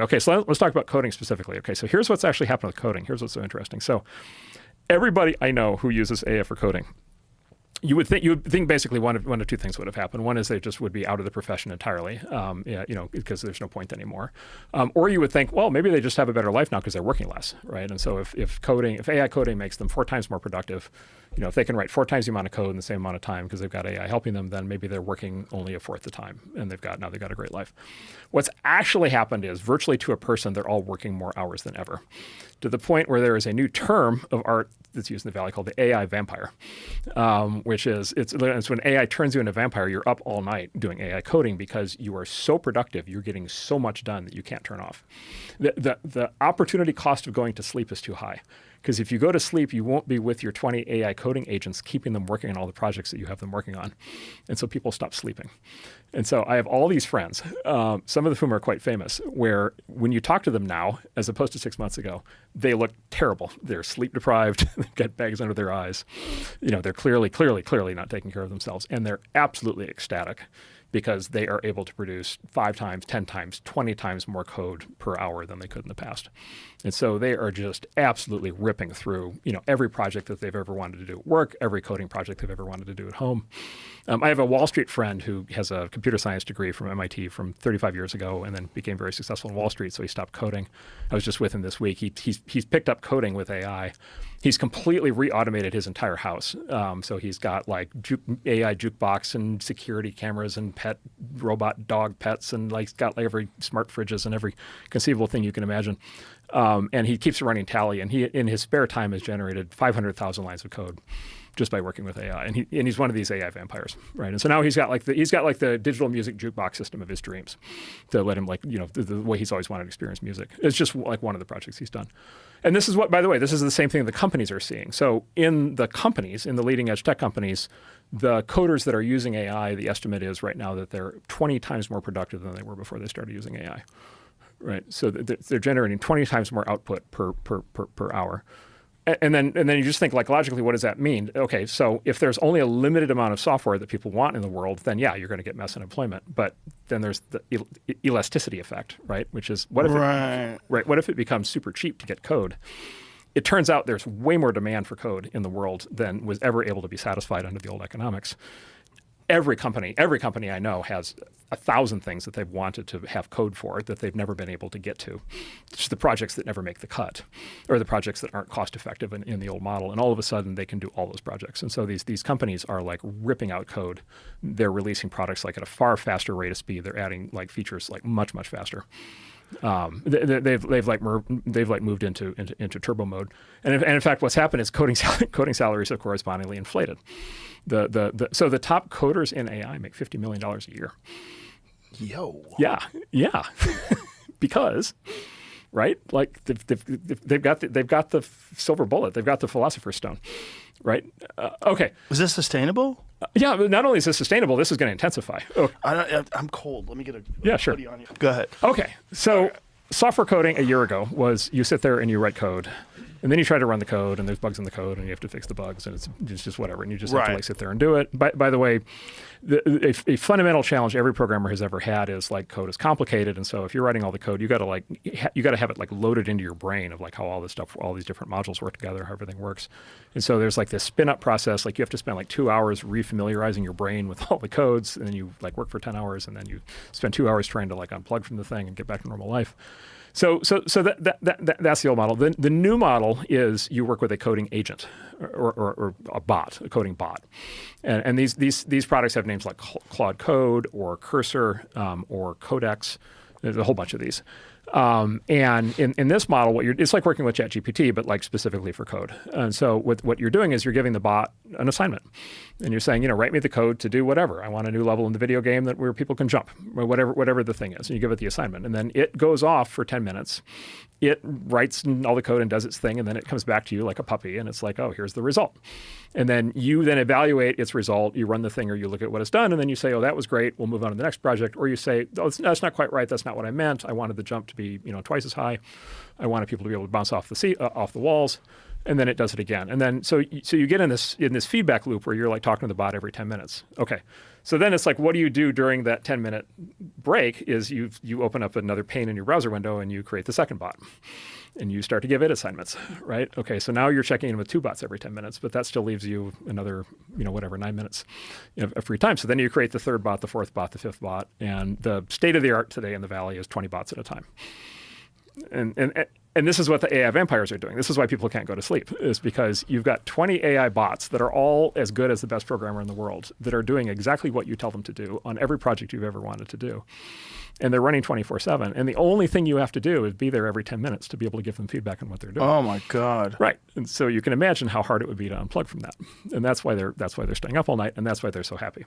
Okay, so let's talk about coding specifically. Okay, so here's what's actually happened with coding. Here's what's so interesting. So everybody I know who uses AI for coding, you would think basically one of two things would have happened. One is they just would be out of the profession entirely, because there's no point anymore. Or you would think, well, maybe they just have a better life now because they're working less, right? And so if AI coding makes them 4 times more productive, if they can write 4 times the amount of code in the same amount of time because they've got AI helping them, then maybe they're working only a fourth the time, and they've got a great life. What's actually happened is virtually to a person, they're all working more hours than ever, to the point where there is a new term of art that's used in the Valley called the AI vampire, which is it's when AI turns you into a vampire. You're up all night doing AI coding because you are so productive. You're getting so much done that you can't turn off. The opportunity cost of going to sleep is too high. Because if you go to sleep, you won't be with your 20 AI coding agents, keeping them working on all the projects that you have them working on. And so people stop sleeping. And so I have all these friends, some of whom are quite famous, where when you talk to them now, as opposed to 6 months ago, they look terrible. They're sleep deprived. They've got bags under their eyes. They're clearly not taking care of themselves. And they're absolutely ecstatic because they are able to produce 5 times, 10 times, 20 times more code per hour than they could in the past. And so they are just absolutely ripping through, every project that they've ever wanted to do at work, every coding project they've ever wanted to do at home. I have a Wall Street friend who has a computer science degree from MIT from 35 years ago and then became very successful in Wall Street, so he stopped coding. I was just with him this week. He's picked up coding with AI. He's completely re-automated his entire house. So he's got like AI jukebox and security cameras and pet robot dog pets, and he's got every smart fridges and every conceivable thing you can imagine. And he keeps a running tally, and he in his spare time has generated 500,000 lines of code just by working with AI, and he's one of these AI vampires, right? And so now he's got the digital music jukebox system of his dreams to let him the way he's always wanted to experience music. It's just like one of the projects he's done. And this is what, by the way, this is the same thing the companies are seeing. So in the companies, in the leading edge tech companies, the coders that are using AI, the estimate is right now that they're 20 times more productive than they were before they started using AI, right? So they're generating 20 times more output per hour. And then you just think logically, what does that mean? Okay, so if there's only a limited amount of software that people want in the world, then yeah, you're going to get mass unemployment. But then there's the elasticity effect, right? Which is what if it becomes super cheap to get code? It turns out there's way more demand for code in the world than was ever able to be satisfied under the old economics. Every company I know has 1,000 things that they've wanted to have code for that they've never been able to get to. It's the projects that never make the cut, or the projects that aren't cost effective in the old model. And all of a sudden they can do all those projects. And so these companies are ripping out code. They're releasing products at a far faster rate of speed. They're adding features much, much faster. They've moved into turbo mode, and in fact, what's happened is coding salaries have correspondingly inflated. So the top coders in AI make $50 million a year. Yo. Yeah, because. Right, they've got the silver bullet, they've got the philosopher's stone, right? Okay. Is this sustainable? Yeah, but not only is this sustainable, this is going to intensify. Oh. I'm cold. Let me get a sure. hoodie on you. Go ahead. Okay, so software coding a year ago was you sit there and you write code, and then you try to run the code, and there's bugs in the code, and you have to fix the bugs, and it's just whatever, and you just have to sit there and do it. By the way, a fundamental challenge every programmer has ever had is code is complicated, and so if you're writing all the code, you got to have it loaded into your brain of how all this stuff, all these different modules work together, how everything works. And so there's this spin up process. You have to spend 2 hours refamiliarizing your brain with all the codes, and then you work for 10 hours, and then you spend 2 hours trying to unplug from the thing and get back to normal life. So that's the old model. The new model is you work with a coding agent or a bot, a coding bot, and these products have names like Claude Code or Cursor or Codex. There's a whole bunch of these. And in this model, it's like working with ChatGPT, but specifically for code. And so what you're doing is you're giving the bot an assignment, and you're saying, write me the code to do whatever. I want a new level in the video game where people can jump, or whatever the thing is. And you give it the assignment, and then it goes off for 10 minutes. It writes all the code and does its thing, and then it comes back to you like a puppy, and it's oh, here's the result. And then you then evaluate its result. You run the thing, or you look at what it's done, and then you say, oh, that was great. We'll move on to the next project. Or you say, oh, that's not quite right. That's not what I meant. I wanted the jump to be twice as high. I wanted people to be able to bounce off the walls. And then it does it again. And then so you get in this feedback loop where you're talking to the bot every 10 minutes. Okay, So then it's like, what do you do during that 10-minute break is you open up another pane in your browser window and you create the second bot. And you start to give it assignments, right? Okay, so now you're checking in with 2 bots every 10 minutes, but that still leaves you another, 9 minutes of free time. So then you create the 3rd bot, the 4th bot, the 5th bot, and the state of the art today in the Valley is 20 bots at a time. And this is what the AI vampires are doing. This is why people can't go to sleep, is because you've got 20 AI bots that are all as good as the best programmer in the world that are doing exactly what you tell them to do on every project you've ever wanted to do. And they're running 24/7. And the only thing you have to do is be there every 10 minutes to be able to give them feedback on what they're doing. Oh my God. Right. And so you can imagine how hard it would be to unplug from that. And that's why they're staying up all night, and that's why they're so happy.